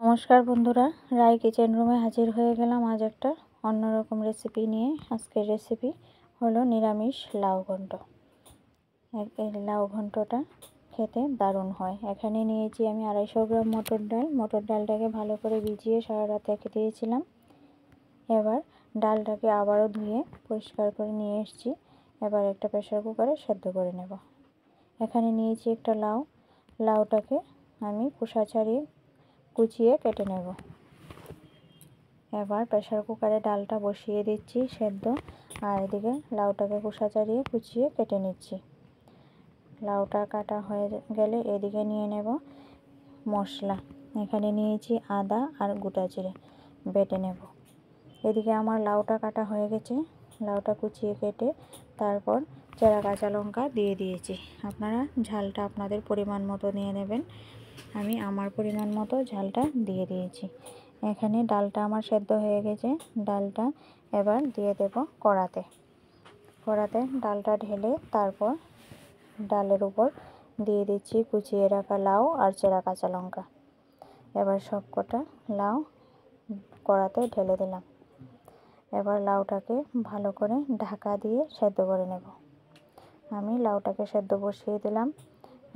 নমস্কার বন্ধুরা, রায় কিচেন রুমে হাজির হয়ে গেলাম আজ একটা অন্যরকম রেসিপি নিয়ে। আজকের রেসিপি হলো নিরামিষ লাউ ঘন্ট। এই লাউ ঘন্টটা খেতে দারুণ হয়। এখানে নিয়েছি আমি 250 গ্রাম মটর ডাল। মটর ডালটাকে ভালো করে ভিজিয়ে সারা রাত রেখে দিয়েছিলাম। এবার ডালটাকে আবারও ধুয়ে পরিষ্কার করে নিয়ে এসেছি। এবার একটা প্রেসার কুকারে সেদ্ধ করে নেব। এখানে নিয়েছি একটা লাউ। লাউটাকে আমি খোসা ছাড়িয়ে কুচিয়ে কেটে নেব। এবার প্রেসার কুকারে ডালটা বসিয়ে দিচ্ছি সেদ্ধ, আর এদিকে লাউটাকে খোসা ছাড়িয়ে কুচিয়ে কেটে নিচ্ছি। লাউটা কাটা হয়ে গেলে এদিকে নিয়ে নেব মশলা। এখানে নিয়েছি আদা আর গোটা জিরে বেটে নেব। এদিকে আমার লাউটা কাটা হয়ে গেছে। লাউটা কুচিয়ে কেটে তারপর চেরা কাঁচা লঙ্কা দিয়ে দিয়েছি। আপনারা ঝালটা আপনাদের পরিমাণ মতো নিয়ে নেবেন। আমি আমার পরিমাণ মতো ঝালটা দিয়ে দিয়েছি। এখানে ডালটা আমার সেদ্ধ হয়ে গেছে। ডালটা এবার দিয়ে দেব কড়াতে। ডালটা ঢেলে তারপর ডালের উপর দিয়ে দিচ্ছি কুচিয়ে রাখা লাউ আর চেরা কাঁচা লঙ্কা। এবার সব কটা লাউ কড়াতে ঢেলে দিলাম। এবার লাউটাকে ভালো করে ঢাকা দিয়ে সেদ্ধ করে নেব। আমি লাউটাকে সেদ্ধ বসিয়ে দিলাম।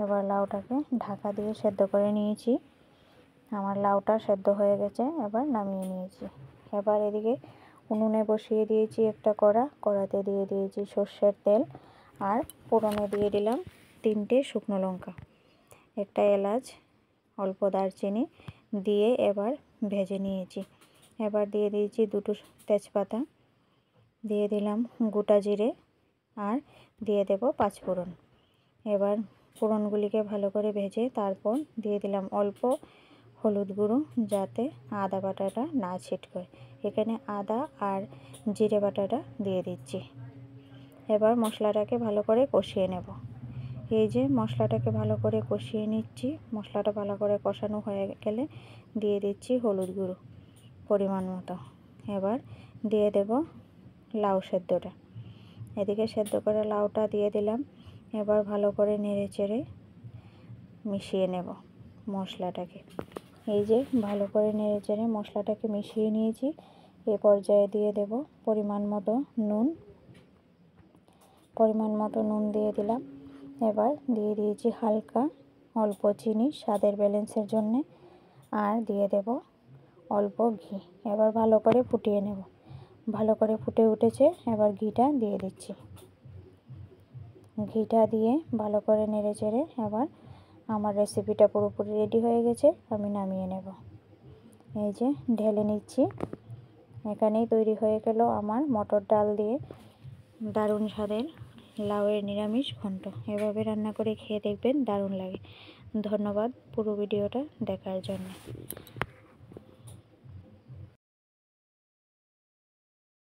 এবার লাউটাকে ঢাকা দিয়ে সেদ্ধ করে নিয়েছি। আমার লাউটা সেদ্ধ হয়ে গেছে, এবার নামিয়ে নিয়েছি। এবার এদিকে উনুনে বসিয়ে দিয়েছি একটা কড়াতে দিয়ে দিয়েছি সর্ষের তেল, আর ফোড়নে দিয়ে দিলাম 3টে শুকনো লঙ্কা, একটা এলাচ, অল্প দারচিনি দিয়ে এবার ভেজে নিয়েছি। এবার দিয়ে দিয়েছি 2টো তেজপাতা, দিয়ে দিলাম গোটা জিরে, আর দিয়ে দেব 5 ফোড়ন। এবার ফোড়নগুলিকে ভালো করে ভেজে তারপর দিয়ে দিলাম অল্প হলুদ গুঁড়ো, যাতে আদা বাটাটা না ছিটকায়। এখানে আদা আর জিরে বাটাটা দিয়ে দিচ্ছি। এবার মশলাটাকে ভালো করে কষিয়ে নেব। এই যে মশলাটাকে ভালো করে কষিয়ে নিচ্ছি। মশলাটা ভালো করে কষানো হয়ে গেলে দিয়ে দিচ্ছি হলুদ গুঁড়ো পরিমাণ মতো। এবার দিয়ে দেব লাউ সেদ্ধটা। এদিকে সেদ্ধ করে লাউটা দিয়ে দিলাম। এবার ভালো করে নেড়ে চেড়ে মিশিয়ে নেব মশলাটাকে। এই যে ভালো করে নেড়ে চেড়ে মশলাটাকে মিশিয়ে নিয়েছি। এ পর্যায়ে দিয়ে দেব পরিমাণ মতো নুন দিয়ে দিলাম। এবার দিয়ে দিয়েছি হালকা অল্প চিনি স্বাদের ব্যালেন্সের জন্যে, আর দিয়ে দেব অল্প ঘি। এবার ভালো করে ফুটিয়ে নেব। ভালো করে ফুটে উঠেছে, এবার ঘিটা দিয়ে দিচ্ছি। ঘিটা দিয়ে ভালো করে নেড়ে চেড়ে এবার আমার রেসিপিটা পুরোপুরি রেডি হয়ে গেছে। আমি নামিয়ে নেব। এই যে ঢেলে নিচ্ছি। এখানেই তৈরি হয়ে গেল আমার মটর ডাল দিয়ে দারুণ স্বাদের লাউয়ের নিরামিষ ঘন্ট। এভাবে রান্না করে খেয়ে দেখবেন, দারুণ লাগে। ধন্যবাদ পুরো ভিডিওটা দেখার জন্য।